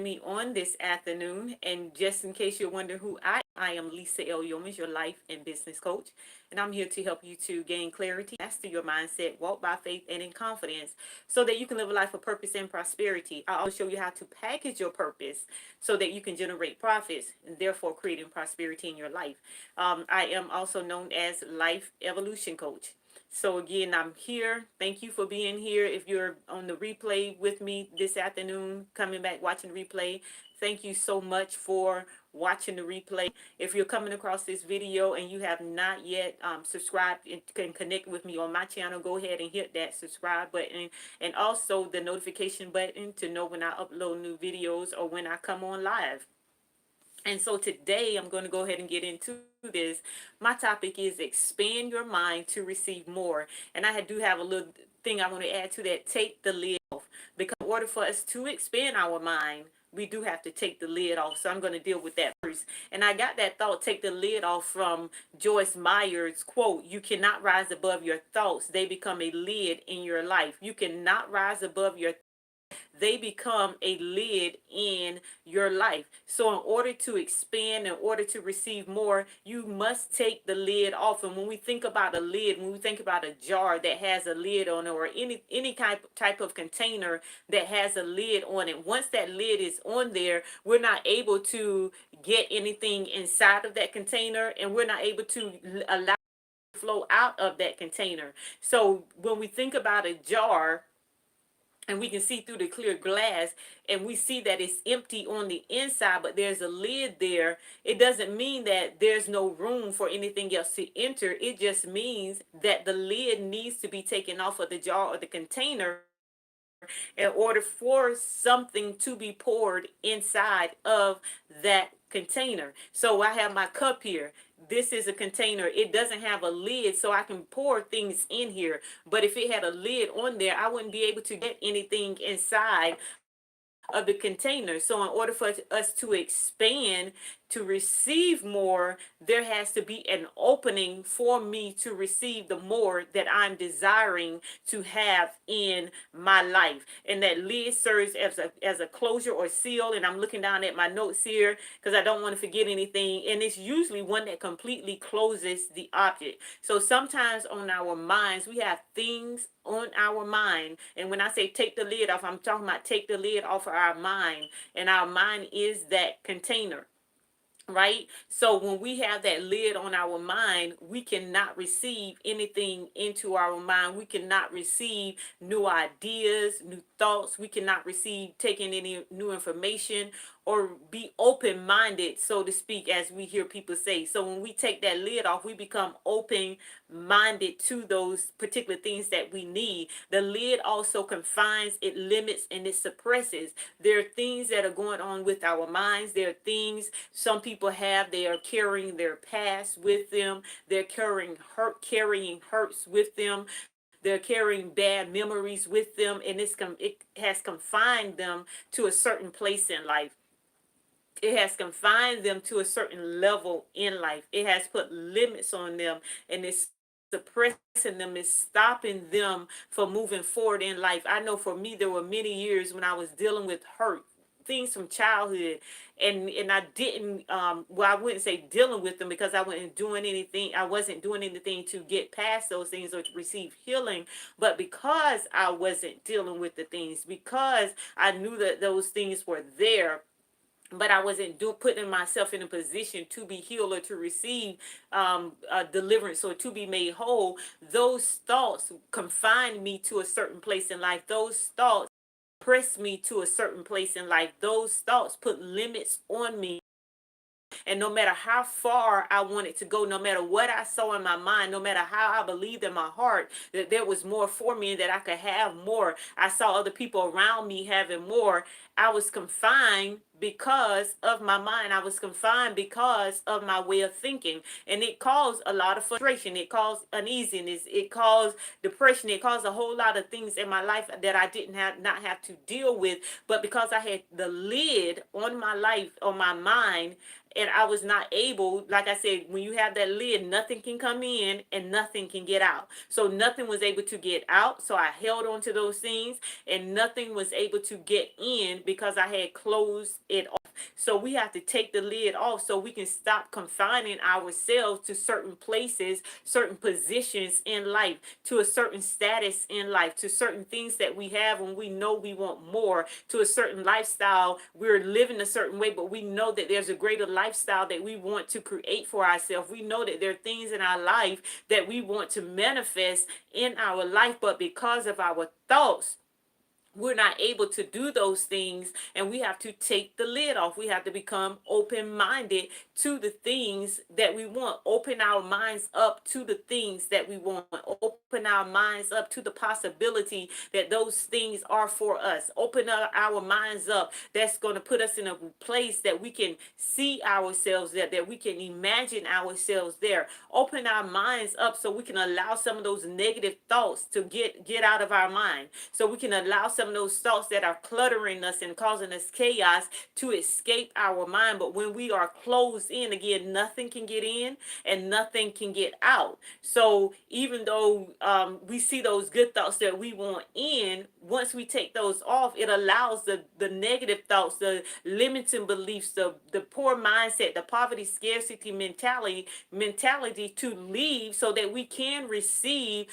Me on this afternoon. And just in case you're wondering who I am Lisa L. Yeomans, your life and business coach. And I'm here to help you to gain clarity, master your mindset, walk by faith and in confidence so that you can live a life of purpose and prosperity. I also show you how to package your purpose so that you can generate profits and therefore creating prosperity in your life. I am also known as Life Evolution Coach. So again, I'm here. Thank you for being here. If you're on the replay with me this afternoon, coming back watching the replay, thank you so much for watching the replay. If you're coming across this video and you have not yet subscribed and can connect with me on my channel, go ahead and hit that subscribe button and also the notification button to know when I upload new videos or when I come on live. And so today I'm going to go ahead and get into this. My topic is expand your mind to receive more. And I do have a little thing I want to add to that. Take the lid off. Because in order for us to expand our mind, we do have to take the lid off. So I'm going to deal with that first. And I got that thought, take the lid off, from Joyce Meyer's quote, "You cannot rise above your thoughts. They become a lid in your life." You cannot rise above your, they become a lid in your life. So in order to expand, in order to receive more, you must take the lid off. And when we think about a lid, when we think about a jar that has a lid on it, or any type of container that has a lid on it, once that lid is on there, we're not able to get anything inside of that container, and we're not able to allow it to flow out of that container. So when we think about a jar, and we can see through the clear glass, and we see that it's empty on the inside, but there's a lid there, it doesn't mean that there's no room for anything else to enter. It just means that the lid needs to be taken off of the jar or the container in order for something to be poured inside of that container. So I have my cup here. This is a container. It doesn't have a lid, so I can pour things in here. But if it had a lid on there, I wouldn't be able to get anything inside of the container. So in order for us to expand, to receive more, there has to be an opening for me to receive the more that I'm desiring to have in my life. And that lid serves as a closure or seal. And I'm looking down at my notes here because I don't want to forget anything. And it's usually one that completely closes the object. So sometimes on our minds, we have things on our mind. And when I say take the lid off, I'm talking about take the lid off of our mind. And our mind is that container. Right? So when we have that lid on our mind, we cannot receive anything into our mind. We cannot receive new ideas, new thoughts. We cannot receive taking any new information or be open-minded, so to speak, as we hear people say. So when we take that lid off, we become open-minded to those particular things that we need. The lid also confines, it limits, and it suppresses. There are things that are going on with our minds. There are things some people have. They are carrying their past with them. They're carrying hurts with them. They're carrying bad memories with them, and it has confined them to a certain place in life. It has confined them to a certain level in life. It has put limits on them, and it's suppressing them, it's stopping them from moving forward in life. I know for me, there were many years when I was dealing with hurt, things from childhood, and I didn't well, I wouldn't say dealing with them, because I wasn't doing anything to get past those things or to receive healing. But because I wasn't dealing with the things, because I knew that those things were there, but I wasn't putting myself in a position to be healed or to receive deliverance or to be made whole, those thoughts confined me to a certain place in life. Those thoughts pressed me to a certain place in life. Those thoughts put limits on me. And no matter how far I wanted to go, no matter what I saw in my mind, no matter how I believed in my heart that there was more for me and that I could have more, I saw other people around me having more. I was confined because of my mind. I was confined because of my way of thinking. And it caused a lot of frustration. It caused uneasiness. It caused depression. It caused a whole lot of things in my life that I didn't not have to deal with. But because I had the lid on my life, on my mind, and I was not able, like I said, when you have that lid, nothing can come in and nothing can get out. So nothing was able to get out. So I held on to those things, and nothing was able to get in because I had closed it off. So we have to take the lid off so we can stop confining ourselves to certain places, certain positions in life, to a certain status in life, to certain things that we have when we know we want more, to a certain lifestyle. We're living a certain way, but we know that there's a greater lifestyle that we want to create for ourselves. We know that there are things in our life that we want to manifest in our life, but because of our thoughts, we're not able to do those things, and we have to take the lid off. We have to become open-minded to the things that we want. Open our minds up to the things that we want. Open our minds up to the possibility that those things are for us. Open our minds up. That's going to put us in a place that we can see ourselves there, that we can imagine ourselves there. Open our minds up so we can allow some of those negative thoughts to get out of our mind, so we can allow some of those thoughts that are cluttering us and causing us chaos to escape our mind. But when we are closed in, again, nothing can get in and nothing can get out. So even though we see those good thoughts that we want in, once we take those off, it allows the negative thoughts, the limiting beliefs, the poor mindset, the poverty scarcity mentality to leave, so that we can receive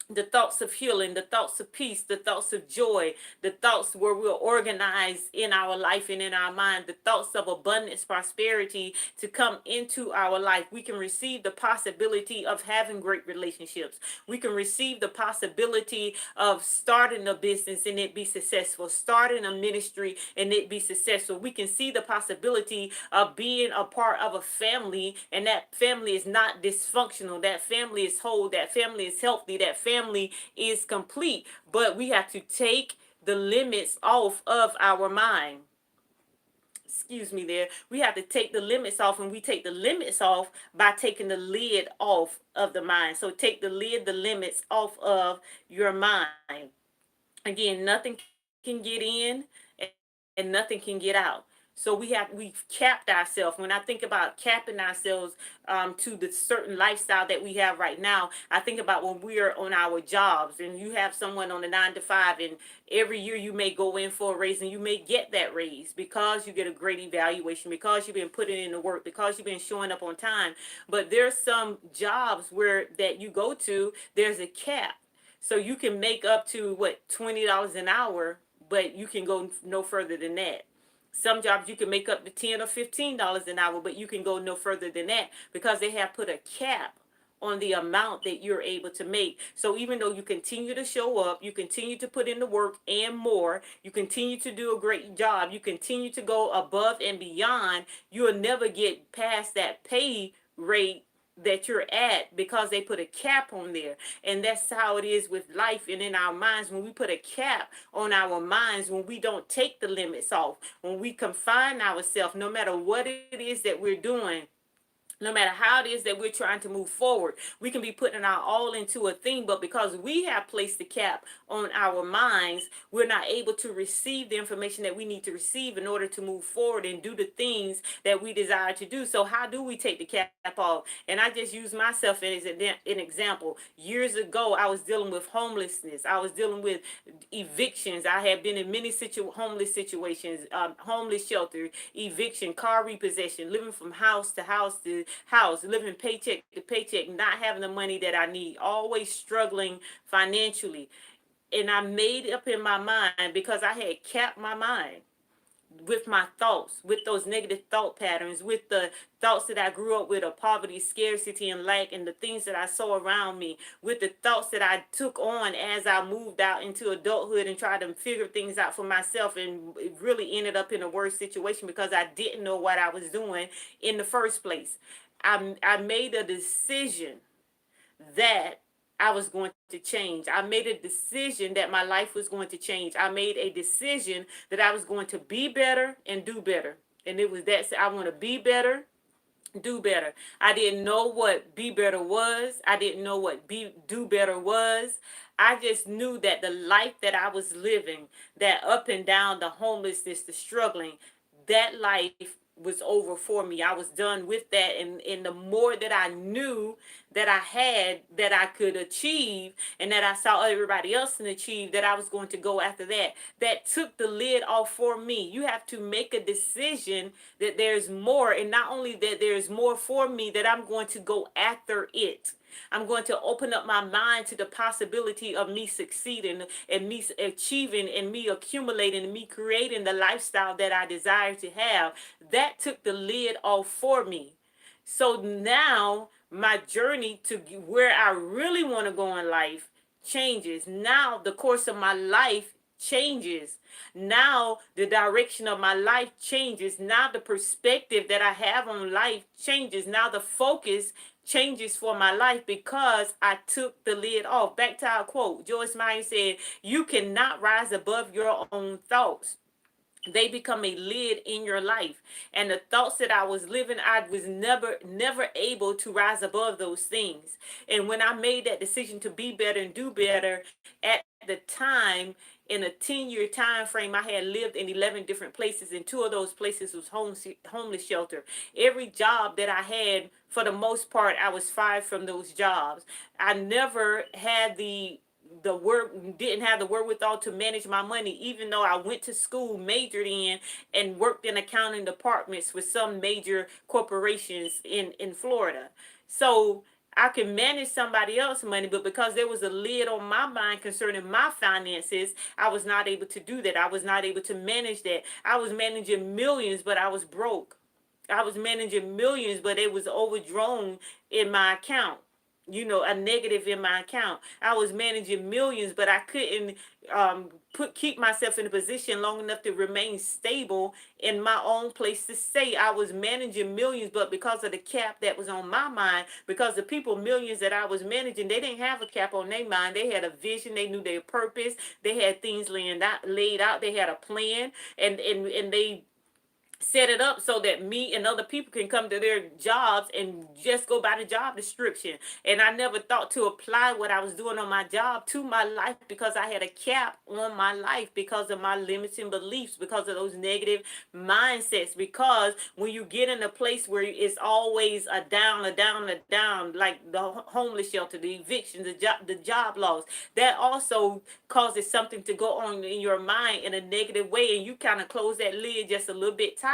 the thoughts of healing, the thoughts of peace, the thoughts of joy, the thoughts where we're organized in our life and in our mind, the thoughts of abundance, prosperity to come into our life. We can receive the possibility of having great relationships. We can receive the possibility of starting a business and it be successful, starting a ministry and it be successful. We can see the possibility of being a part of a family, and that family is not dysfunctional. That family is whole. That family is healthy. That family is complete. But we have to take the limits off of our mind. Excuse me there. We have to take the limits off, and we take the limits off by taking the lid off of the mind. So take the limits off of your mind. Again, nothing can get in and nothing can get out. So we've capped ourselves. When I think about capping ourselves to the certain lifestyle that we have right now, I think about when we are on our jobs and you have someone on a 9 to 5, and every year you may go in for a raise and you may get that raise because you get a great evaluation, because you've been putting in the work, because you've been showing up on time. But there's some jobs where that you go to, there's a cap. So you can make up to $20 an hour, but you can go no further than that. Some jobs you can make up to $10 or $15 an hour, but you can go no further than that because they have put a cap on the amount that you're able to make. So even though you continue to show up, you continue to put in the work and more, you continue to do a great job, you continue to go above and beyond, you'll never get past that pay rate that you're at because they put a cap on there. And that's how it is with life and in our minds. When we put a cap on our minds, when we don't take the limits off, when we confine ourselves, no matter what it is that we're doing, no matter how it is that we're trying to move forward, we can be putting our all into a thing, but because we have placed the cap on our minds, we're not able to receive the information that we need to receive in order to move forward and do the things that we desire to do. So how do we take the cap off? And I just use myself as an example. Years ago, I was dealing with homelessness. I was dealing with evictions. I had been in many homeless situations, homeless shelter, eviction, car repossession, living from house to house, living paycheck to paycheck, not having the money that I need, always struggling financially. And I made up in my mind, because I had capped my mind with my thoughts, with those negative thought patterns, with the thoughts that I grew up with of poverty, scarcity, and lack, and the things that I saw around me, with the thoughts that I took on as I moved out into adulthood and tried to figure things out for myself, and it really ended up in a worse situation because I didn't know what I was doing in the first place. I made a decision that I was going to change. I made a decision that my life was going to change. I made a decision that I was going to be better and do better. And it was that I want to be better, do better. I didn't know what be better was. I didn't know what do better was. I just knew that the life that I was living, that up and down, the homelessness, the struggling, that life was over for me. I was done with that. And the more that I knew that I had, that I could achieve, and that I saw everybody else can achieve, that I was going to go after that. That took the lid off for me. You have to make a decision that there's more, and not only that there's more for me, that I'm going to go after it. I'm going to open up my mind to the possibility of me succeeding and me achieving and me accumulating and me creating the lifestyle that I desire to have. That took the lid off for me. So now my journey to where I really want to go in life changes. Now the course of my life changes. Now the direction of my life changes. Now the perspective that I have on life changes. Now the focus changes for my life because I took the lid off. Back to our quote. Joyce Meyer said, "You cannot rise above your own thoughts. They become a lid in your life." And the thoughts that I was living, I was never able to rise above those things. And when I made that decision to be better and do better, at the time, in a 10-year time frame, I had lived in 11 different places, and two of those places was homeless shelter. Every job that I had, for the most part, I was fired from those jobs. I never had the work didn't have the wherewithal to manage my money, even though I went to school, majored in, and worked in accounting departments with some major corporations in Florida. So I can manage somebody else's money, but because there was a lid on my mind concerning my finances, I was not able to do that. I was not able to manage that. I was managing millions, but I was broke. I was managing millions, but it was overdrawn in my account. A negative in my account. I was managing millions, but I couldn't keep myself in a position long enough to remain stable in my own place to stay. I was managing millions, but because of the cap that was on my mind, because the people millions that I was managing, they didn't have a cap on their mind. They had a vision. They knew their purpose. They had things laid out. They had a plan, and they set it up so that me and other people can come to their jobs and just go by the job description. And I never thought to apply what I was doing on my job to my life, because I had a cap on my life, because of my limiting beliefs, because of those negative mindsets. Because when you get in a place where it's always a down, a down, a down, like the homeless shelter, the evictions, the job loss, that also causes something to go on in your mind in a negative way, and you kind of close that lid just a little bit tighter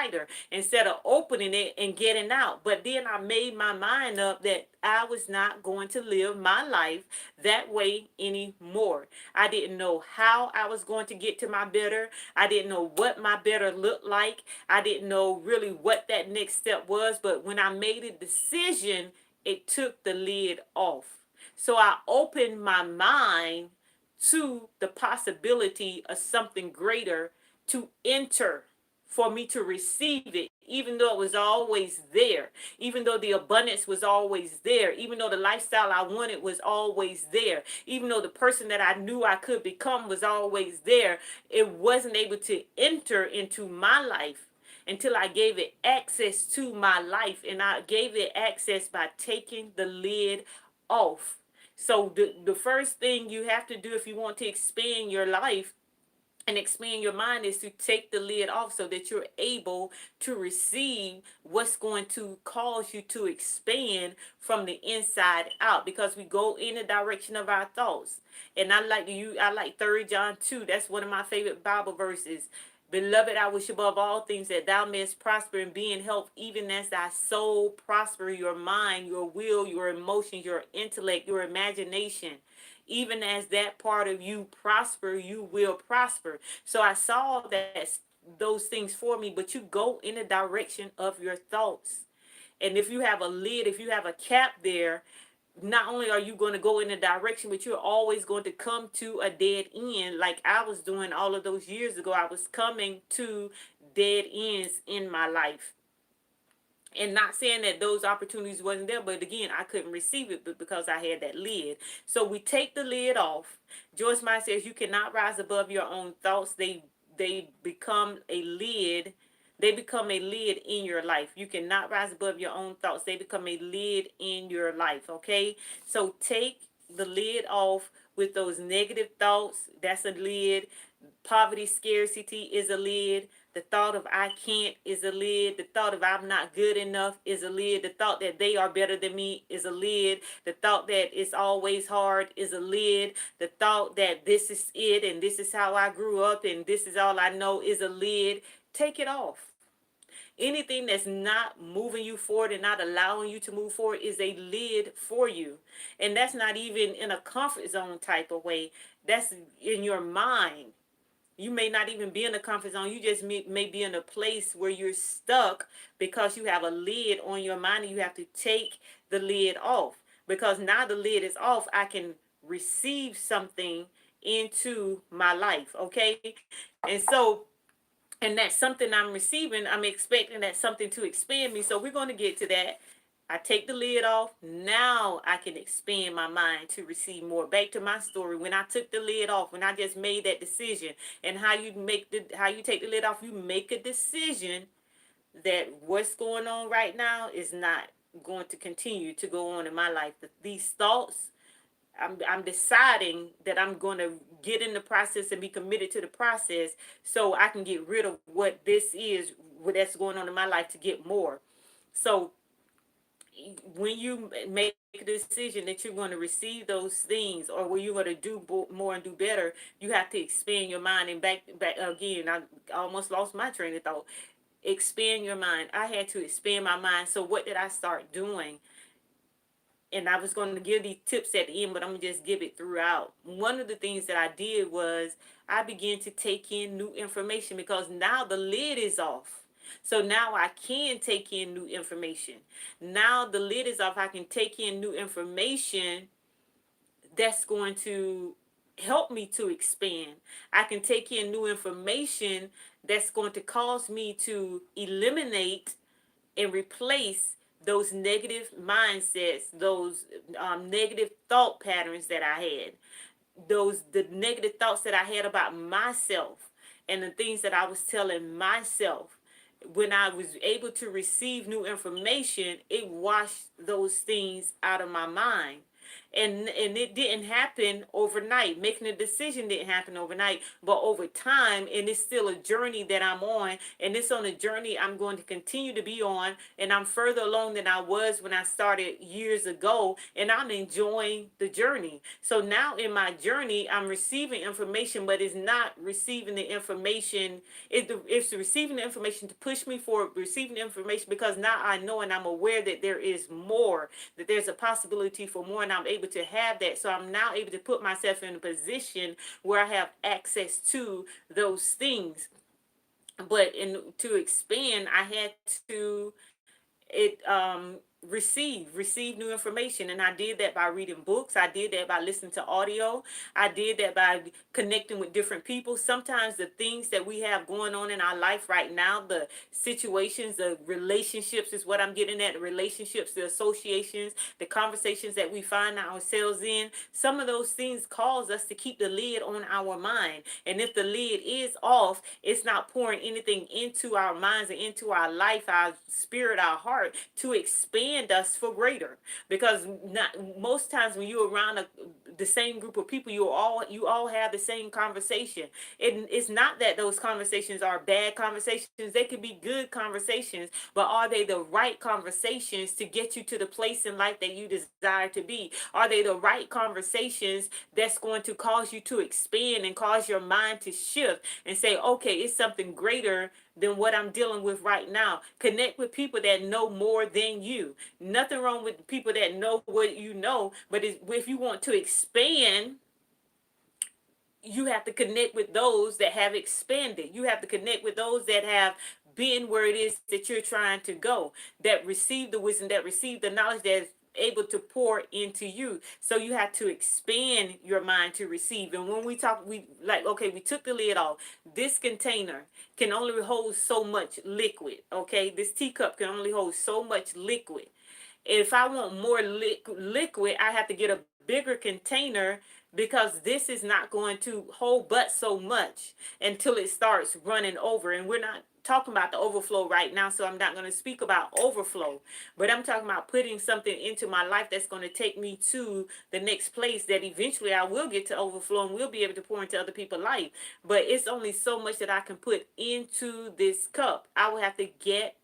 instead of opening it and getting out. But then I made my mind up that I was not going to live my life that way anymore. I didn't know how I was going to get to my better. I didn't know what my better looked like. I didn't know really what that next step was. But when I made a decision, it took the lid off. So I opened my mind to the possibility of something greater to enter, for me to receive it, even though it was always there, even though the abundance was always there, even though the lifestyle I wanted was always there, even though the person that I knew I could become was always there. It wasn't able to enter into my life until I gave it access to my life. And I gave it access by taking the lid off. So the first thing you have to do if you want to expand your life and expand your mind is to take the lid off, so that you're able to receive what's going to cause you to expand from the inside out, because we go in the direction of our thoughts. And I like 3 John 2. That's one of my favorite Bible verses. Beloved, I wish above all things that thou mayest prosper and be in health, even as thy soul prosper, your mind, your will, your emotions, your intellect, your imagination. Even as that part of you prosper, you will prosper. So I saw those things for me, but you go in the direction of your thoughts. And if you have a lid, if you have a cap there, not only are you going to go in a direction, but you're always going to come to a dead end, like I was doing all of those years ago. I was coming to dead ends in my life. And not saying that those opportunities wasn't there, but again, I couldn't receive it because I had that lid. So we take the lid off. Joyce Meyer says you cannot rise above your own thoughts. They become a lid. They become a lid in your life. You cannot rise above your own thoughts. They become a lid in your life. Okay? So take the lid off with those negative thoughts. That's a lid. Poverty, scarcity is a lid. The thought of I can't is a lid. The thought of I'm not good enough is a lid. The thought that they are better than me is a lid. The thought that it's always hard is a lid. The thought that this is it and this is how I grew up and this is all I know is a lid. Take it off. Anything that's not moving you forward and not allowing you to move forward is a lid for you. And that's not even in a comfort zone type of way. That's in your mind. You may not even be in a comfort zone. You just may be in a place where you're stuck because you have a lid on your mind and you have to take the lid off. Because now the lid is off, I can receive something into my life. Okay. And so, and that's something I'm receiving. I'm expecting that something to expand me. So we're going to get to that. I take the lid off. Now I can expand my mind to receive more. Back to my story. When I took the lid off, when I just made that decision, and how you take the lid off, you make a decision that what's going on right now is not going to continue to go on in my life. These thoughts, I'm deciding that I'm going to get in the process and be committed to the process so I can get rid of what this is, what that's going on in my life to get more. So when you make a decision that you're going to receive those things or when you're going to do more and do better, you have to expand your mind. And back again, I almost lost my train of thought. Expand your mind. I had to expand my mind. So what did I start doing? And I was going to give these tips at the end, but I'm going to just give it throughout. One of the things that I did was I began to take in new information because now the lid is off. So now I can take in new information. Now the lid is off. I can take in new information that's going to help me to expand. I can take in new information that's going to cause me to eliminate and replace those negative mindsets, those negative thought patterns that I had, the negative thoughts that I had about myself and the things that I was telling myself. When I was able to receive new information, it washed those things out of my mind. And it didn't happen overnight. Making a decision didn't happen overnight, but over time, and it's still a journey that I'm on, and it's on a journey I'm going to continue to be on, and I'm further along than I was when I started years ago, and I'm enjoying the journey. So now in my journey, I'm receiving information, but it's not receiving the information. It's receiving the information to push me forward, receiving the information because now I know and I'm aware that there is more, that there's a possibility for more, and I'm able to have that. So I'm now able to put myself in a position where I have access to those things. But to expand, I had to it receive new information, and I did that by reading books. I did that by listening to audio. I did that by connecting with different people. Sometimes the things that we have going on in our life right now, the situations, the relationships is what I'm getting at, the relationships, the associations, the conversations that we find ourselves in, some of those things cause us to keep the lid on our mind. And if the lid is off, it's not pouring anything into our minds and into our life, our spirit, our heart, to expand us for greater. Because not most times when you're around the same group of people, you all have the same conversation. It's not that those conversations are bad conversations. They could be good conversations, but are they the right conversations to get you to the place in life that you desire to be? Are they the right conversations that's going to cause you to expand and cause your mind to shift and say, okay, it's something greater than what I'm dealing with right now? Connect with people that know more than you. Nothing wrong with people that know what you know, but if you want to expand, you have to connect with those that have expanded. You have to connect with those that have been where it is that you're trying to go, that receive the wisdom, that receive the knowledge, that's able to pour into you. So you have to expand your mind to receive. And when we talk, okay, we took the lid off. This container can only hold so much liquid. Okay, this teacup can only hold so much liquid. If I want more liquid, I have to get a bigger container, because this is not going to hold but so much until it starts running over. And we're not talking about the overflow right now, so I'm not going to speak about overflow. But I'm talking about putting something into my life that's going to take me to the next place that eventually I will get to overflow and will be able to pour into other people's life. But it's only so much that I can put into this cup. I will have to get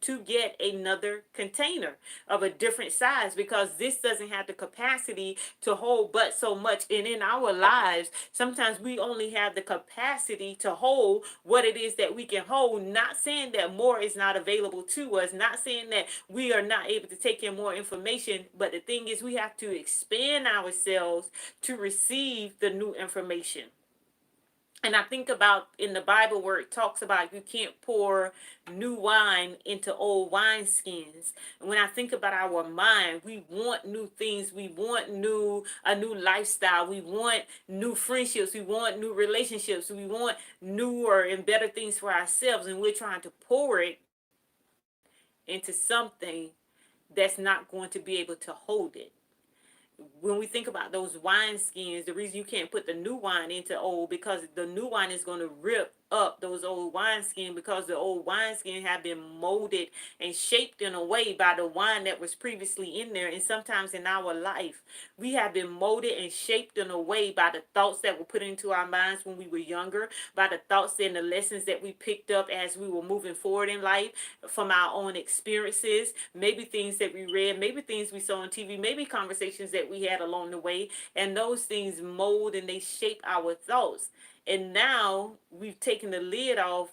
another container of a different size, because this doesn't have the capacity to hold but so much. And in our lives, sometimes we only have the capacity to hold what it is that we can hold. Not saying that more is not available to us, not saying that we are not able to take in more information, but the thing is, we have to expand ourselves to receive the new information. And I think about in the Bible where it talks about you can't pour new wine into old wineskins. And when I think about our mind, we want new things. We want a new lifestyle. We want new friendships. We want new relationships. We want newer and better things for ourselves. And we're trying to pour it into something that's not going to be able to hold it. When we think about those wine skins, the reason you can't put the new wine into old, because the new wine is going to rip up those old wineskin, because the old wineskin have been molded and shaped in a way by the wine that was previously in there. And sometimes in our life, we have been molded and shaped in a way by the thoughts that were put into our minds when we were younger, by the thoughts and the lessons that we picked up as we were moving forward in life, from our own experiences, maybe things that we read, maybe things we saw on TV, maybe conversations that we had along the way. And those things mold and they shape our thoughts. And now we've taken the lid off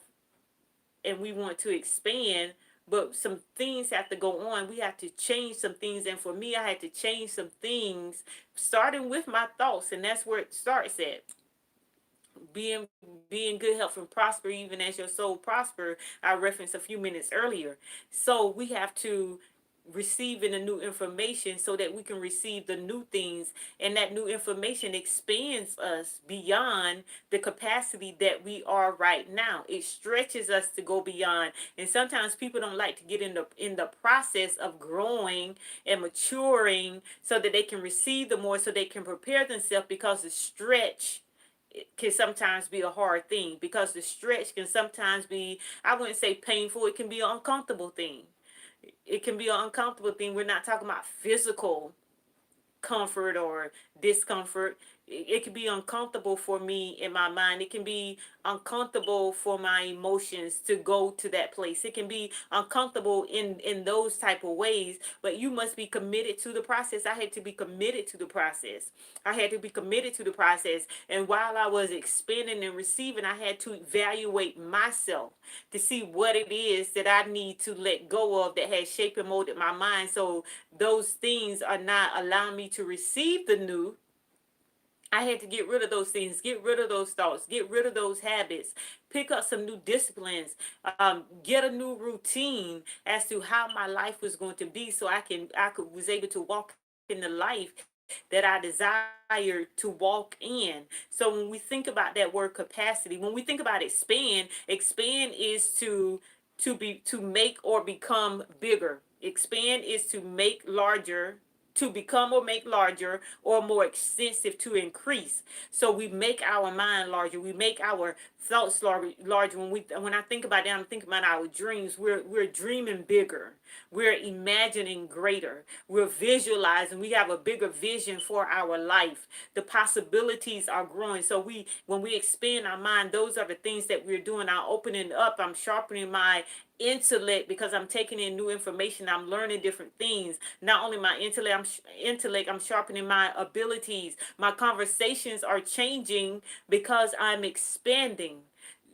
and we want to expand, but some things have to go on. We have to change some things. And for me, I had to change some things, starting with my thoughts. And that's where it starts at. Be in good health and prosper even as your soul prosper. I referenced a few minutes earlier. So we have to receiving the new information so that we can receive the new things, and that new information expands us beyond the capacity that we are right now. It stretches us to go beyond. And sometimes people don't like to get in the process of growing and maturing so that they can receive the more, so they can prepare themselves, because the stretch, it can sometimes be a hard thing, because the stretch can sometimes be, I wouldn't say painful, it can be an uncomfortable thing. It can be an uncomfortable thing. We're not talking about physical comfort or discomfort. It can be uncomfortable for me in my mind. It can be uncomfortable for my emotions to go to that place. It can be uncomfortable in those type of ways, but you must be committed to the process. I had to be committed to the process. I had to be committed to the process. And while I was expanding and receiving, I had to evaluate myself to see what it is that I need to let go of that has shaped and molded my mind. So those things are not allowing me to receive the new. I had to get rid of those things, get rid of those thoughts, get rid of those habits, pick up some new disciplines, get a new routine as to how my life was going to be, so was able to walk in the life that I desired to walk in. So when we think about that word capacity, when we think about expand is to make or become bigger. Expand is to make larger, to become or make larger, or more extensive, to increase. So we make our mind larger, we make our thoughts larger. When I think about that, I'm thinking about our dreams. We're dreaming bigger, we're imagining greater, we're visualizing, we have a bigger vision for our life. The possibilities are growing. So when we expand our mind, those are the things that we're doing. I'm opening up, I'm sharpening my intellect, because I'm taking in new information, I'm learning different things. Not only my intellect, I'm sharpening my abilities. My conversations are changing because I'm expanding.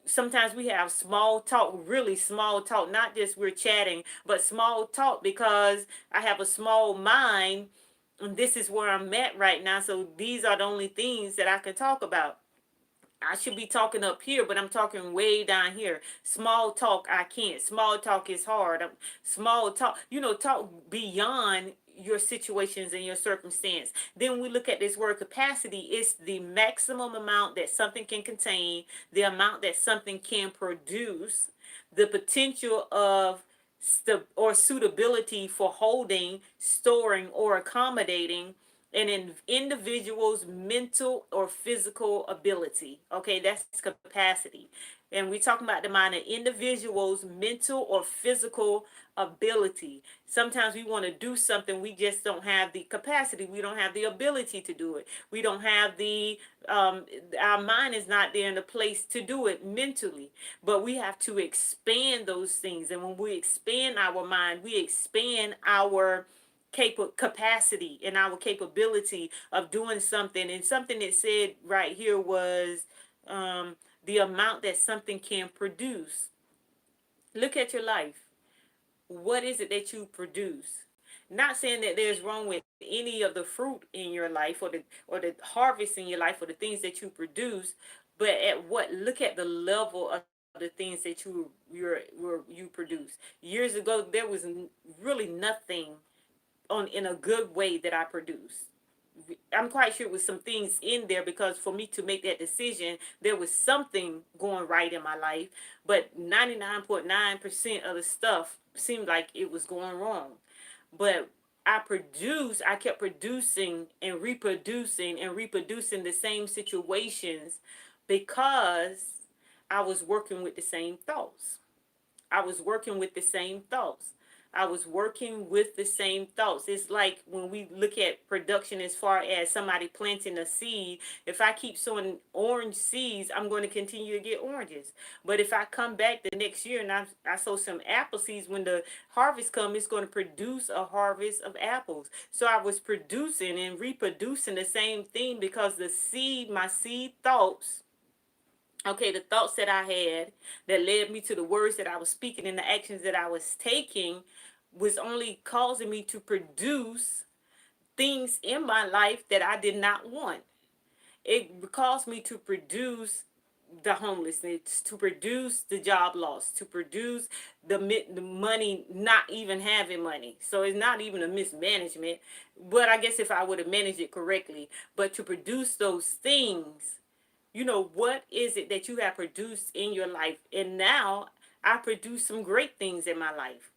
Sometimes we have small talk, really small talk, not just we're chatting, but small talk, because I have a small mind and this is where I'm at right now. So these are the only things that I can talk about. I should be talking up here, but I'm talking way down here. Small talk, I can't. Small talk is hard. Small talk, talk beyond your situations and your circumstance. Then we look at this word capacity. It's the maximum amount that something can contain, the amount that something can produce, the potential of or suitability for holding, storing, or accommodating an individual's mental or physical ability. Okay, that's capacity. And we're talking about the mind of individuals' mental or physical ability. Sometimes we want to do something, we just don't have the capacity. We don't have the ability to do it. We don't have um, our mind is not there in the place to do it mentally. But we have to expand those things. And when we expand our mind, we expand our capacity and our capability of doing something. And something that said right here was um, the amount that something can produce. Look at your life. What is it that you produce? Not saying that there's wrong with any of the fruit in your life, or the harvest in your life, or the things that you produce, but at what, look at the level of the things that you produce. Years ago there was really nothing on in a good way that I produced. I'm quite sure it was some things in there, because for me to make that decision, there was something going right in my life. But 99.9% of the stuff seemed like it was going wrong. But I kept producing and reproducing the same situations, because I was working with the same thoughts. I was working with the same thoughts. I was working with the same thoughts. It's like when we look at production as far as somebody planting a seed. If I keep sowing orange seeds, I'm going to continue to get oranges. But if I come back the next year and I sow some apple seeds, when the harvest comes, it's going to produce a harvest of apples. So I was producing and reproducing the same thing, because my seed thoughts, okay, the thoughts that I had that led me to the words that I was speaking and the actions that I was taking, was only causing me to produce things in my life that I did not want. It caused me to produce the homelessness, to produce the job loss, to produce the money, not even having money. So it's not even a mismanagement, but I guess if I would have managed it correctly, but to produce those things, what is it that you have produced in your life? And now I produce some great things in my life.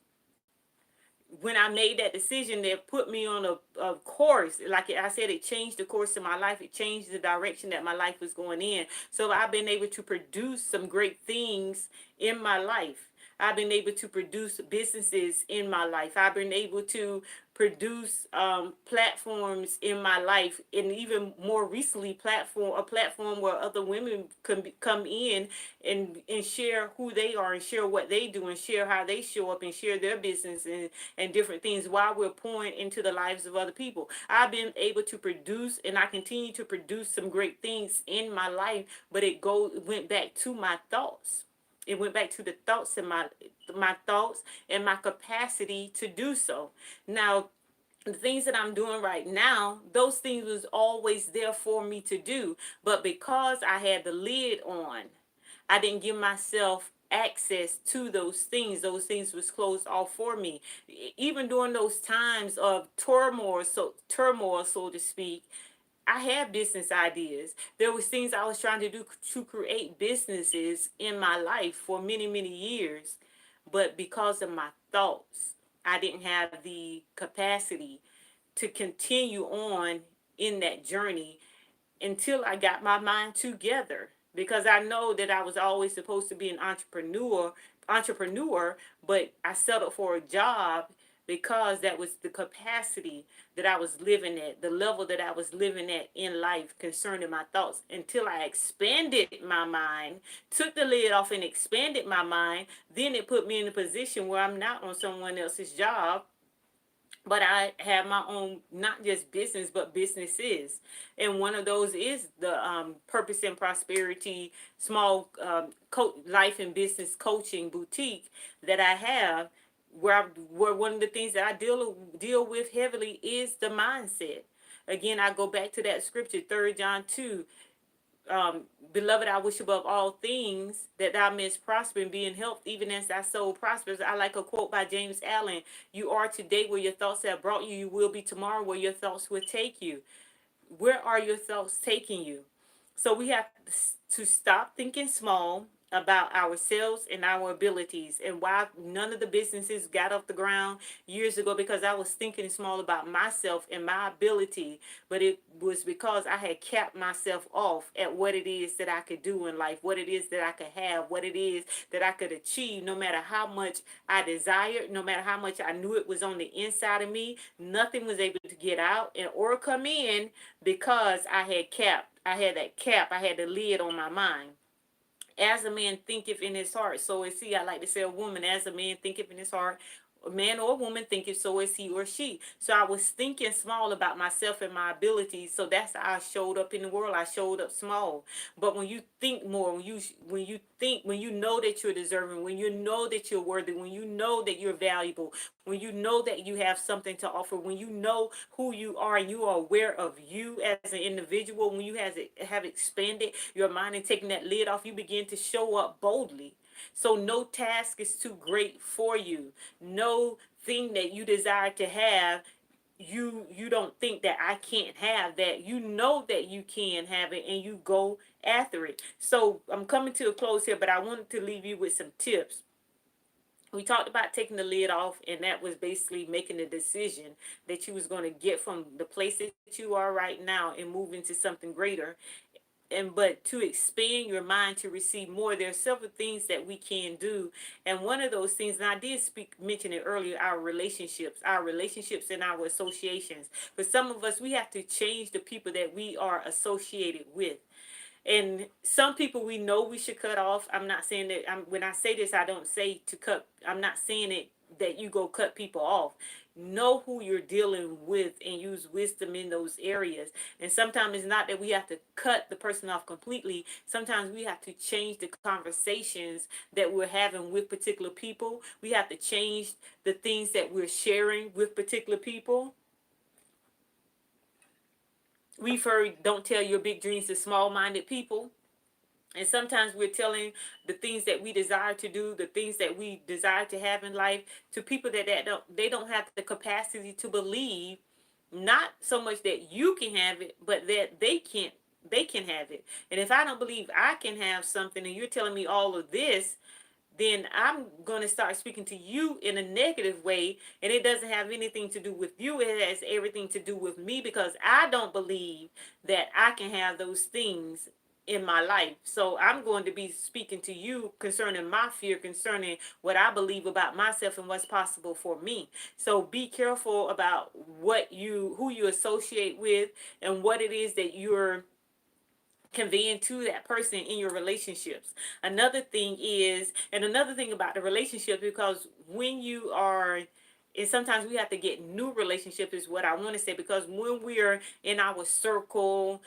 When I made that decision, that put me on a course. Like I said, it changed the course of my life. It changed the direction that my life was going in. So I've been able to produce some great things in my life. I've been able to produce businesses in my life. I've been able to produce platforms in my life, and even more recently, a platform where other women come in and share who they are, and share what they do, and share how they show up, and share their business and different things, while we're pouring into the lives of other people. I've been able to produce, and I continue to produce some great things in my life, but it went back to my thoughts. It went back to the thoughts and my thoughts and my capacity to do so. Now, the things that I'm doing right now, those things was always there for me to do, but because I had the lid on, I didn't give myself access to those things. Those things was closed off for me. Even during those times of turmoil, so to speak, I had business ideas. There was things I was trying to do to create businesses in my life for many, many years. But because of my thoughts, I didn't have the capacity to continue on in that journey until I got my mind together, because I know that I was always supposed to be an entrepreneur, but I settled for a job because that was the capacity that I was living at, the level that I was living at in life concerning my thoughts, until I expanded my mind, took the lid off and expanded my mind. Then it put me in a position where I'm not on someone else's job, but I have my own, not just business, but businesses. And one of those is the Purpose and Prosperity small life and business coaching boutique that I have, where one of the things that I deal with heavily is the mindset. Again, I go back to that scripture, 3 John 2. Beloved, I wish above all things that thou mayest prosper and be in health, even as thy soul prospers. I like a quote by James Allen: you are today where your thoughts have brought you, you will be tomorrow where your thoughts will take you. Where are your thoughts taking you? So we have to stop thinking small about ourselves and our abilities, and why none of the businesses got off the ground years ago, because I was thinking small about myself and my ability. But it was because I had capped myself off at what it is that I could do in life, what it is that I could have, what it is that I could achieve. No matter how much I desired, no matter how much I knew it was on the inside of me, nothing was able to get out and or come in, because I had that cap, I had the lid on my mind. As a man thinketh in his heart, so is he. I like to say, a woman, as a man thinketh in his heart, a man or a woman thinketh, so is he or she. So I was thinking small about myself and my abilities. So that's how I showed up in the world. I showed up small. But when you think more, when you know that you're deserving, when you know that you're worthy, when you know that you're valuable, when you know that you have something to offer, when you know who you are and you are aware of you as an individual, when you have expanded your mind and taken that lid off, you begin to show up boldly. So no task is too great for you. No thing that you desire to have, you don't think that I can't have that. You know that you can have it, and you go after it. So I'm coming to a close here, but I wanted to leave you with some tips. We talked about taking the lid off, and that was basically making a decision that you was going to get from the place that you are right now and move into something greater. And but to expand your mind to receive more, there are several things that we can do. And one of those things, and I did mention it earlier, our relationships and our associations. For some of us, we have to change the people that we are associated with. And some people we know we should cut off. I'm not saying that, when I say this, I don't say to cut. I'm not saying it that you go cut people off. Know who you're dealing with and use wisdom in those areas. And sometimes it's not that we have to cut the person off completely. Sometimes we have to change the conversations that we're having with particular people. We have to change the things that we're sharing with particular people. We've heard, don't tell your big dreams to small-minded people. And sometimes we're telling the things that we desire to do, the things that we desire to have in life, to people they don't have the capacity to believe, not so much that you can have it, but that they can have it. And if I don't believe I can have something, and you're telling me all of this, then I'm going to start speaking to you in a negative way. And it doesn't have anything to do with you. It has everything to do with me, because I don't believe that I can have those things in my life. So I'm going to be speaking to you concerning my fear, concerning what I believe about myself and what's possible for me. So be careful about who you associate with, and what it is that you're conveying to that person in your relationships. Another thing about the relationship, because when you are, and sometimes we have to get new relationships, is what I want to say, because when we're in our circle,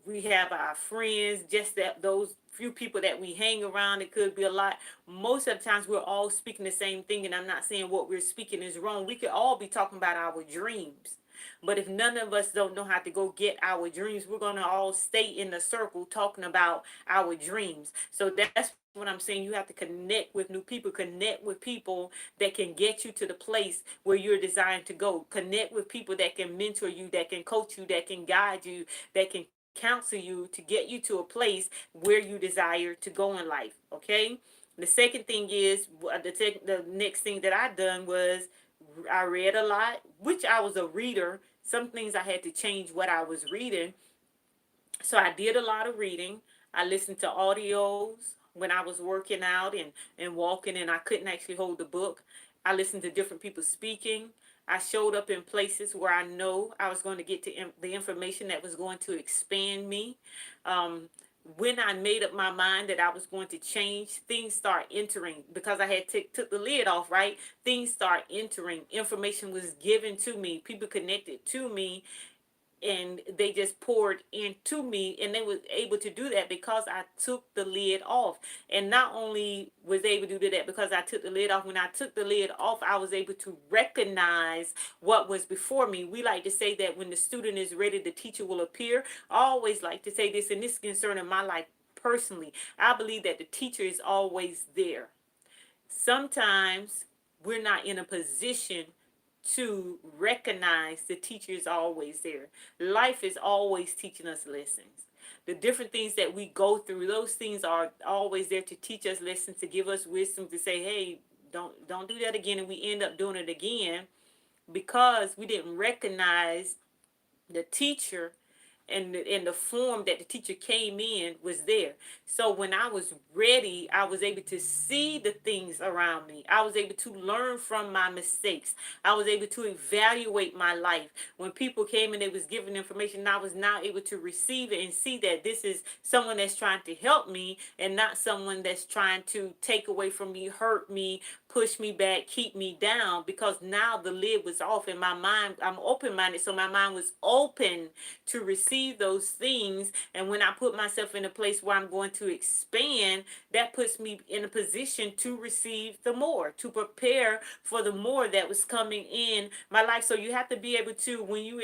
we have our friends, just that those few people that we hang around. It could be a lot. Most of the times we're all speaking the same thing, and I'm not saying what we're speaking is wrong. We could all be talking about our dreams. But if none of us don't know how to go get our dreams, we're going to all stay in the circle talking about our dreams. So that's what I'm saying. You have to connect with new people, connect with people that can get you to the place where you're designed to go. Connect with people that can mentor you, that can coach you, that can guide you, that can counsel you to get you to a place where you desire to go in life. Okay. The second thing is, the next thing that I done was, I read a lot, which I was a reader. Some things I had to change what I was reading. So I did a lot of reading. I listened to audios when I was working out and walking, and I couldn't actually hold the book. I listened to different people speaking. I showed up in places where I know I was going to get to the information that was going to expand me. Um, when I made up my mind that I was going to change, things start entering, because I had took the lid off, right? Things start entering. Information was given to me. People connected to me, and they just poured into me, and they was able to do that because I took the lid off. And not only was they able to do that because I took the lid off, when I took the lid off, I was able to recognize what was before me. We like to say that when the student is ready, the teacher will appear. I always like to say this, and this is concerning my life personally. I believe that the teacher is always there. Sometimes we're not in a position to recognize the teacher is always there. Life is always teaching us lessons. the different things that we go through, those things are always there to teach us lessons, to give us wisdom, to say, hey, don't do that again, and we end up doing it again because we didn't recognize the teacher and the form that the teacher came in was there. So when I was ready, I was able to see the things around me. I was able to learn from my mistakes. I was able to evaluate my life. When people came and they was giving information, I was now able to receive it and see that this is someone that's trying to help me and not someone that's trying to take away from me, hurt me, push me back, keep me down, because now the lid was off and my mind, I'm open-minded, so my mind was open to receive those things. And when I put myself in a place where I'm going to expand, that puts me in a position to receive the more, to prepare for the more that was coming in my life. So you have to be able to, when you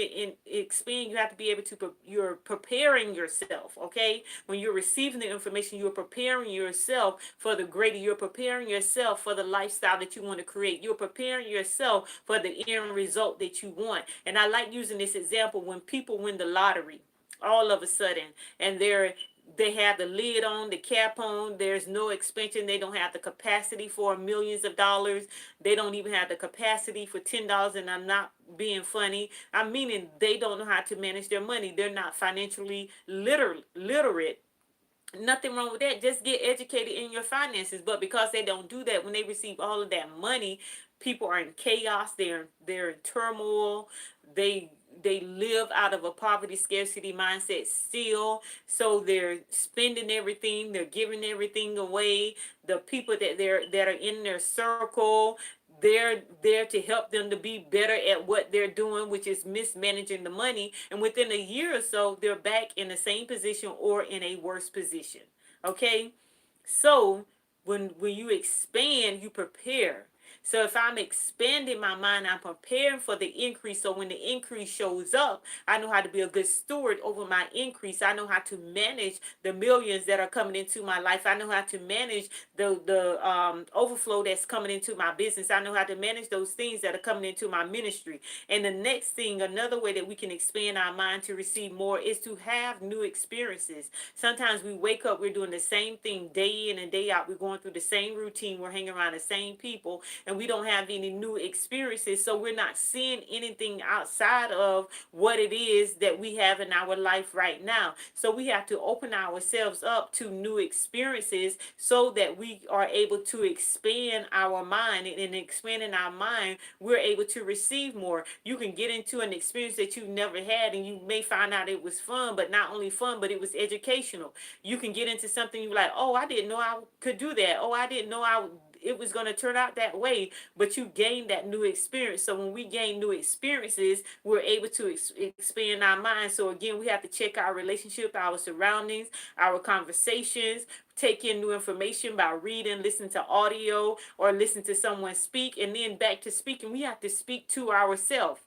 expand, you have to be able to, you're preparing yourself, okay? When you're receiving the information, you're preparing yourself for the greater. You're preparing yourself for the lifestyle that you want to create. You're preparing yourself for the end result that you want. And I like using this example when people win the lottery all of a sudden, and they have the lid on, the cap on, there's no expansion, they don't have the capacity for millions of dollars, they don't even have the capacity for $10, and I'm not being funny, I'm meaning they don't know how to manage their money, they're not financially literate. Nothing wrong with that. Just get educated in your finances. But because they don't do that, when they receive all of that money, people are in chaos. They're in turmoil. They live out of a poverty scarcity mindset still. So they're spending everything. They're giving everything away. The people that are in their circle, they're there to help them to be better at what they're doing, which is mismanaging the money. And within a year or so, they're back in the same position or in a worse position. Okay? So when you expand, you prepare. So if I'm expanding my mind, I'm preparing for the increase. So when the increase shows up, I know how to be a good steward over my increase. I know how to manage the millions that are coming into my life. I know how to manage the overflow that's coming into my business. I know how to manage those things that are coming into my ministry. And the next thing, another way that we can expand our mind to receive more is to have new experiences. Sometimes we wake up, we're doing the same thing day in and day out. We're going through the same routine. We're hanging around the same people, and we don't have any new experiences. So we're not seeing anything outside of what it is that we have in our life right now. So we have to open ourselves up to new experiences so that we are able to expand our mind. And in expanding our mind, we're able to receive more. You can get into an experience that you've never had, and you may find out it was fun, but not only fun, but it was educational. You can get into something you're like, oh, I didn't know I could do that. Oh, I didn't know it was going to turn out that way, but you gain that new experience. So when we gain new experiences, we're able to expand our minds. So again, we have to check our relationship, our surroundings, our conversations, take in new information by reading, listen to audio, or listen to someone speak. And then back to speaking, we have to speak to ourselves.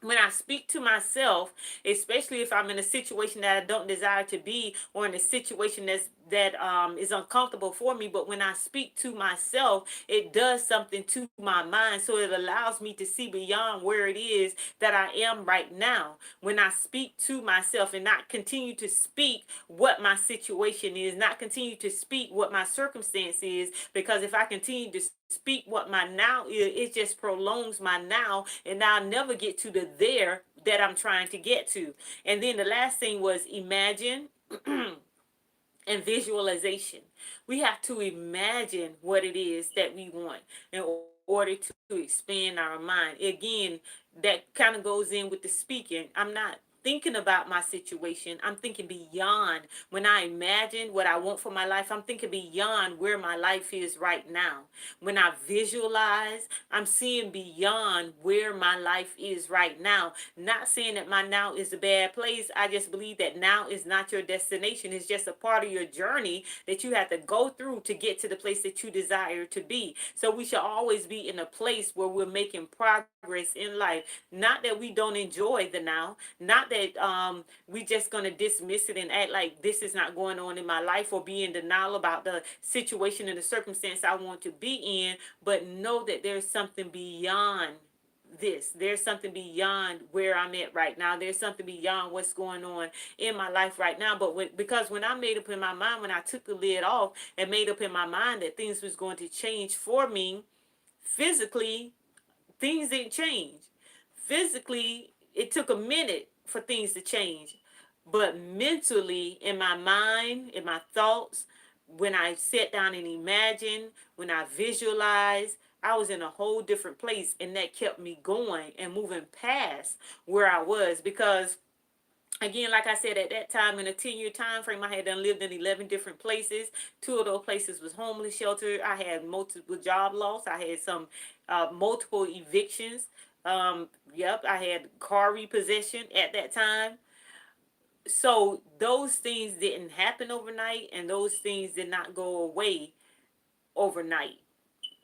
When I speak to myself, especially if I'm in a situation that I don't desire to be, or in a situation that is uncomfortable for me, but when I speak to myself, it does something to my mind. So it allows me to see beyond where it is that I am right now. When I speak to myself and not continue to speak what my situation is, not continue to speak what my circumstance is, because if I continue to speak what my now is, it just prolongs my now, and I'll never get to the there that I'm trying to get to. And then the last thing was imagine and visualization. We have to imagine what it is that we want in order to expand our mind. Again, that kind of goes in with the speaking. I'm not thinking about my situation. I'm thinking beyond. When I imagine what I want for my life, I'm thinking beyond where my life is right now. When I visualize, I'm seeing beyond where my life is right now. Not saying that my now is a bad place. I just believe that now is not your destination. It's just a part of your journey that you have to go through to get to the place that you desire to be. So we should always be in a place where we're making progress in life. Not that we don't enjoy the now, not that we just gonna dismiss it and act like this is not going on in my life, or be in denial about the situation and the circumstance I want to be in, but know that there's something beyond this. There's something beyond where I'm at right now. There's something beyond what's going on in my life right now. But because when I made up in my mind, when I took the lid off and made up in my mind that things was going to change for me physically, things didn't change. Physically, it took a minute for things to change. But mentally, in my mind, in my thoughts, when I sat down and imagined, when I visualized, I was in a whole different place, and that kept me going and moving past where I was. Because again, like I said, at that time, in a 10-year time frame, I had done lived in 11 different places. Two of those places was homeless shelter. I had multiple job loss. I had some multiple evictions. Yep, I had car repossession at that time. So those things didn't happen overnight, and those things did not go away overnight.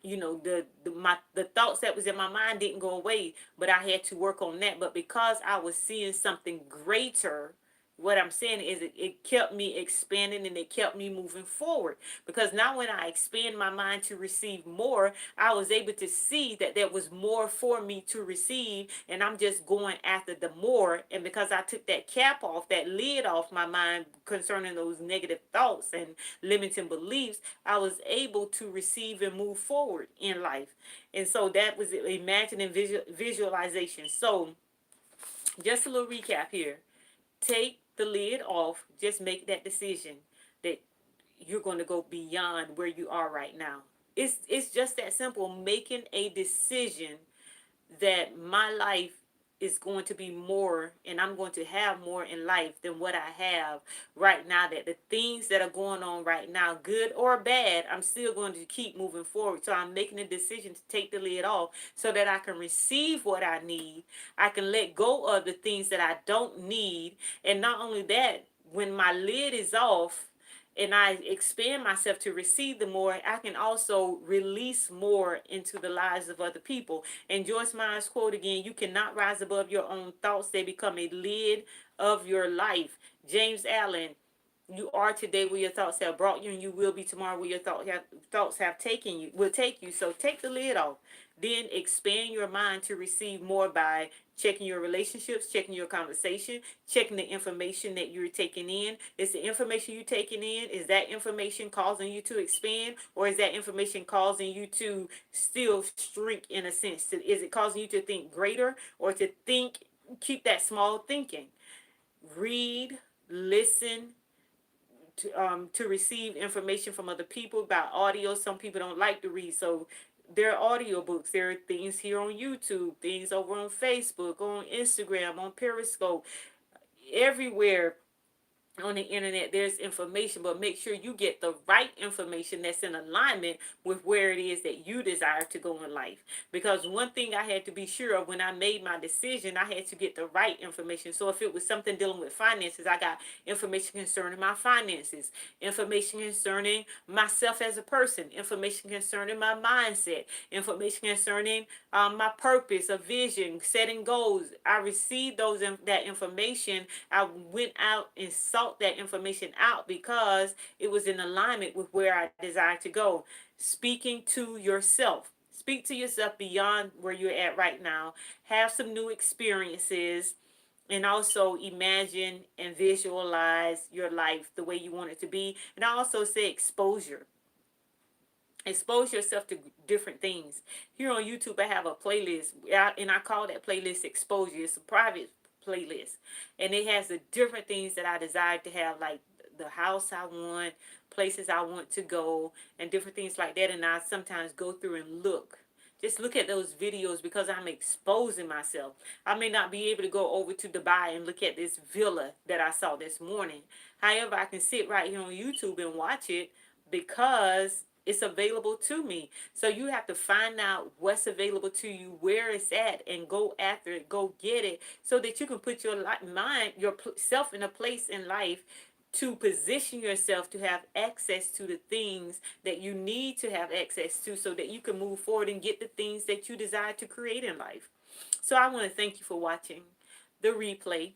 You know, the thoughts that was in my mind didn't go away, but I had to work on that. But because I was seeing something greater, what I'm saying is it kept me expanding, and it kept me moving forward. Because now when I expand my mind to receive more, I was able to see that there was more for me to receive, and I'm just going after the more. And because I took that cap off, that lid off my mind concerning those negative thoughts and limiting beliefs, I was able to receive and move forward in life. And so that was imagining visualization. So just a little recap here. Take the lid off. Just make that decision that you're going to go beyond where you are right now. It's just that simple. Making a decision that my life is going to be more, and I'm going to have more in life than what I have right now. That the things that are going on right now, good or bad, I'm still going to keep moving forward. So I'm making a decision to take the lid off so that I can receive what I need. I can let go of the things that I don't need. And not only that, when my lid is off and I expand myself to receive the more, I can also release more into the lives of other people. And Joyce Meyer's quote again: you cannot rise above your own thoughts. They become a lid of your life. James Allen: you are today where your thoughts have brought you, and you will be tomorrow where your thoughts have taken you, will take you. So take the lid off. Then expand your mind to receive more by checking your relationships, checking your conversation, checking the information that you're taking in. Is the information you're taking in, is that information causing you to expand, or is that information causing you to still shrink in a sense? Is it causing you to think greater, or to think, keep that small thinking? Read, listen, to receive information from other people by audio. Some people don't like to read, so there are audio books. There are things here on YouTube, things over on Facebook, on Instagram, on Periscope, everywhere on the internet there's information. But make sure you get the right information that's in alignment with where it is that you desire to go in life. Because one thing I had to be sure of when I made my decision, I had to get the right information. So if it was something dealing with finances, I got information concerning my finances, information concerning myself as a person, information concerning my mindset, information concerning my purpose, a vision, setting goals. I received that information. I went out and sought that information out because it was in alignment with where I desired to go. Speaking to yourself. Speak to yourself beyond where you're at right now. Have some new experiences, and also imagine and visualize your life the way you want it to be. And I also say exposure. Expose yourself to different things. Here on YouTube, I have a playlist, and I call that playlist Exposure. It's a private playlist, and it has the different things that I desire to have, like the house I want, places I want to go, and different things like that. And I sometimes go through and just look at those videos, because I'm exposing myself. I may not be able to go over to Dubai and look at this villa that I saw this morning. However, I can sit right here on YouTube and watch it because it's available to me. So you have to find out what's available to you, where it's at, and go after it, go get it, so that you can put your mind, yourself in a place in life to position yourself to have access to the things that you need to have access to, so that you can move forward and get the things that you desire to create in life. So I want to thank you for watching the replay.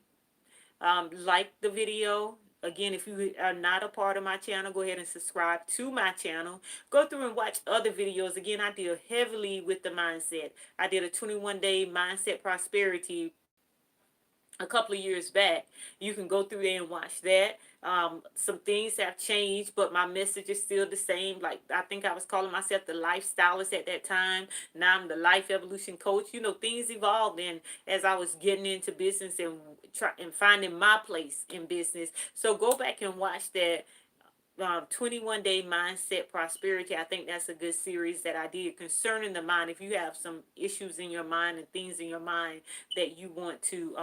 Like the video, Again, if you are not a part of my channel, go ahead and subscribe to my channel. Go through and watch other videos. Again, I deal heavily with the mindset. I did a 21-day mindset prosperity a couple of years back. You can go through there and watch that. Some things have changed, but my message is still the same. Like, I think I was calling myself the lifestylist at that time. Now I'm the life evolution coach. You know, things evolved, and as I was getting into business and finding my place in business. So go back and watch that 21-day mindset prosperity. I think that's a good series that I did concerning the mind. If you have some issues in your mind and things in your mind that you want to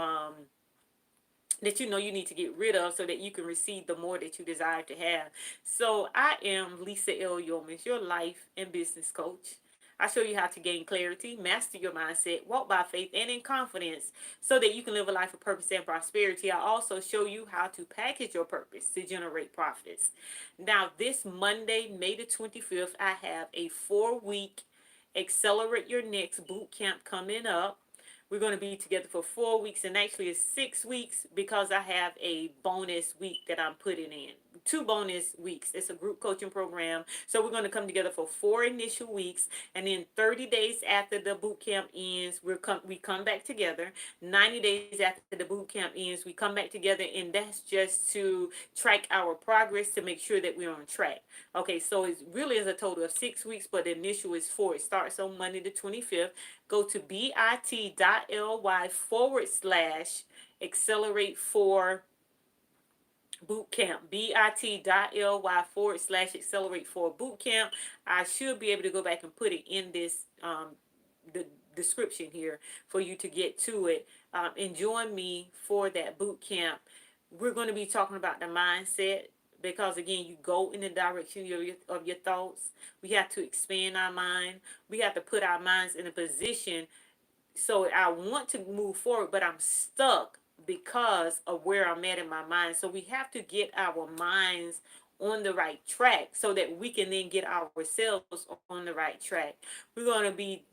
that you know you need to get rid of so that you can receive the more that you desire to have. So I am Lisa L. Yeomans, your life and business coach. I show you how to gain clarity, master your mindset, walk by faith and in confidence so that you can live a life of purpose and prosperity. I also show you how to package your purpose to generate profits. Now, this Monday, May the 25th, I have a 4-week Accelerate Your Next boot camp coming up. We're going to be together for 4 weeks, and actually it's 6 weeks because I have a bonus week that I'm putting in. 2 bonus weeks. It's a group coaching program. So we're going to come together for 4 initial weeks, and then 30 days after the boot camp ends, we come back together. 90 days after the boot camp ends, we come back together, and that's just to track our progress to make sure that we're on track. Okay, so it really is a total of 6 weeks, but the initial is 4. It starts on Monday the 25th. Go to bit.ly/accelerate for bootcamp. bit.ly/accelerate for bootcamp. I should be able to go back and put it in this the description here for you to get to it. And join me for that boot camp. We're going to be talking about the mindset, because again, you go in the direction of your thoughts. We have to expand our mind. We have to put our minds in a position. So I want to move forward, but I'm stuck because of where I'm at in my mind. So we have to get our minds on the right track so that we can then get ourselves on the right track. We're going to be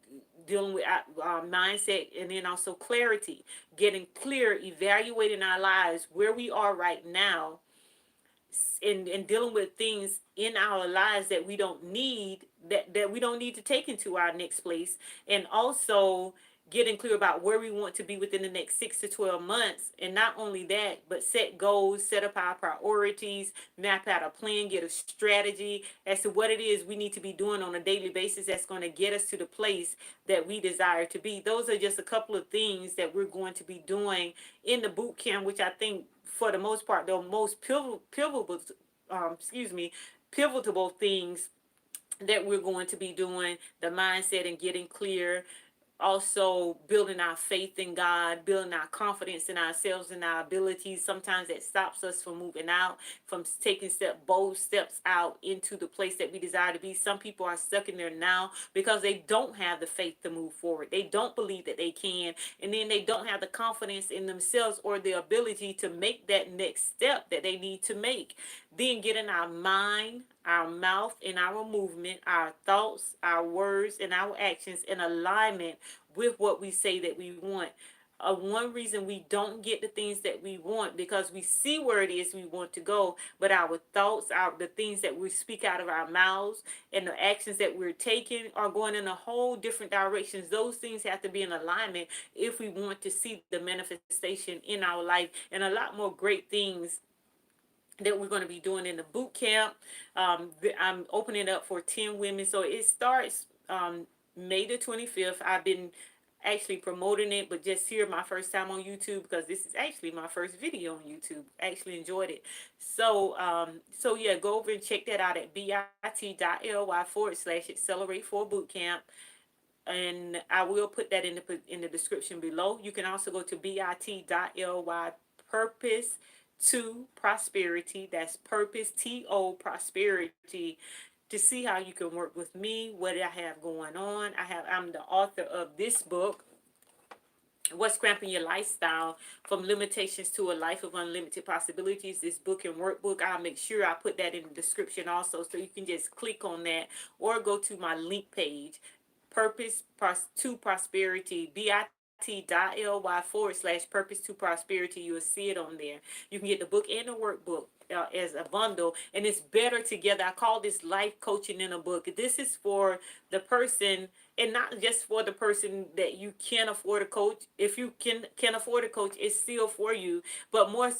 dealing with our mindset, and then also clarity, getting clear, evaluating our lives, where we are right now, and dealing with things in our lives that we don't need, that we don't need to take into our next place, and also getting clear about where we want to be within the next 6 to 12 months. And not only that, but set goals, set up our priorities, map out a plan, get a strategy as to what it is we need to be doing on a daily basis that's going to get us to the place that we desire to be. Those are just a couple of things that we're going to be doing in the boot camp, which I think for the most part, the most pivotal things that we're going to be doing: the mindset and getting clear, also building our faith in God, building our confidence in ourselves and our abilities. Sometimes that stops us from moving out, from taking bold steps out into the place that we desire to be. Some people are stuck in there now because they don't have the faith to move forward. They don't believe that they can, and then they don't have the confidence in themselves or the ability to make that next step that they need to make. Then getting our mind, our mouth, and our movement, our thoughts, our words, and our actions in alignment with what we say that we want. One reason we don't get the things that we want, because we see where it is we want to go, but our thoughts, the things that we speak out of our mouths, and the actions that we're taking are going in a whole different directions. Those things have to be in alignment if we want to see the manifestation in our life, and a lot more great things that we're going to be doing in the boot camp. I'm opening up for 10 women. So it starts May the 25th. I've been actually promoting it, but just here my first time on YouTube, because this is actually my first video on YouTube. I actually enjoyed it. So yeah, go over and check that out at bit.ly/accelerate for bootcamp. And I will put that in the description below. You can also go to bit.ly purpose to prosperity. That's purpose to prosperity, to see how you can work with me, what I have going on. I'm the author of this book, What's Cramping Your Lifestyle: From Limitations to a Life of Unlimited Possibilities. This book and workbook, I'll make sure I put that in the description also, so you can just click on that or go to my link page, purpose to prosperity, bit.ly bit.ly/purpose to prosperity. You'll see it on there. You can get the book and the workbook as a bundle, and it's better together. I call this life coaching in a book. This is for the person, and not just for the person that you can afford a coach. If you can afford a coach, it's still for you. But more,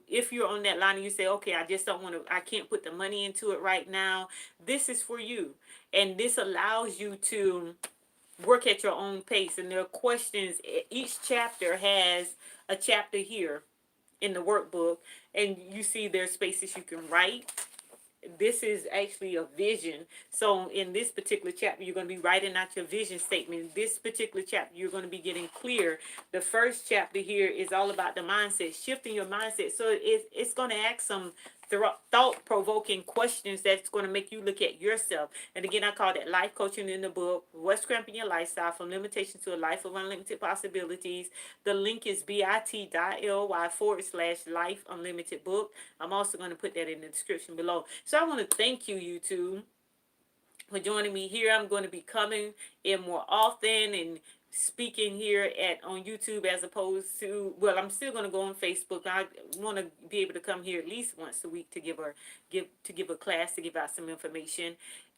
if you're on that line and you say, okay, I just don't want to, I can't put the money into it right now. This is for you, and this allows you to work at your own pace. And there are questions. Each chapter has a chapter here in the workbook, and you see there's spaces you can write. This is actually a vision. So in this particular chapter, you're going to be writing out your vision statement. This particular chapter, you're going to be getting clear. The first chapter here is all about the mindset, shifting your mindset. So it's going to ask some thought-provoking questions that's going to make you look at yourself. And again, I call that life coaching in the book. What's cramping your lifestyle from limitation to a life of unlimited possibilities. The link is bit.ly/life unlimited book. I'm also going to put that in the description below. So I want to thank you, YouTube, for joining me here. I'm going to be coming in more often and speaking here on YouTube as opposed to, well, I'm still going to go on Facebook. I want to be able to come here at least once a week to give a class, to give out some information.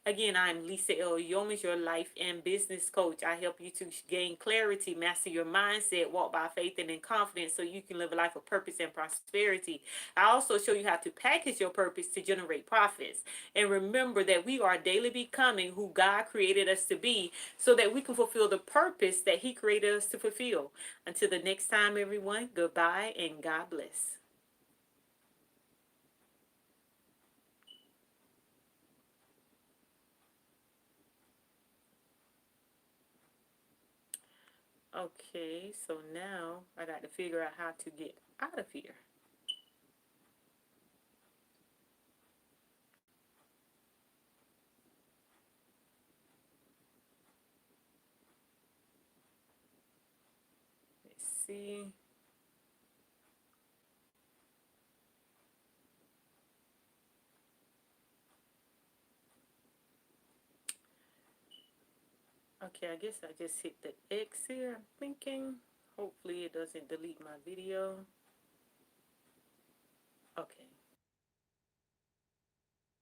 Again, I'm Lisa L. Yeomans, your life and business coach. I help you to gain clarity, master your mindset, walk by faith and in confidence so you can live a life of purpose and prosperity. I also show you how to package your purpose to generate profits. And remember that we are daily becoming who God created us to be so that we can fulfill the purpose that He created us to fulfill. Until the next time, everyone, goodbye and God bless. Okay, so now I got to figure out how to get out of here. Let's see. Okay, I guess I just hit the X here, I'm thinking. Hopefully it doesn't delete my video. Okay.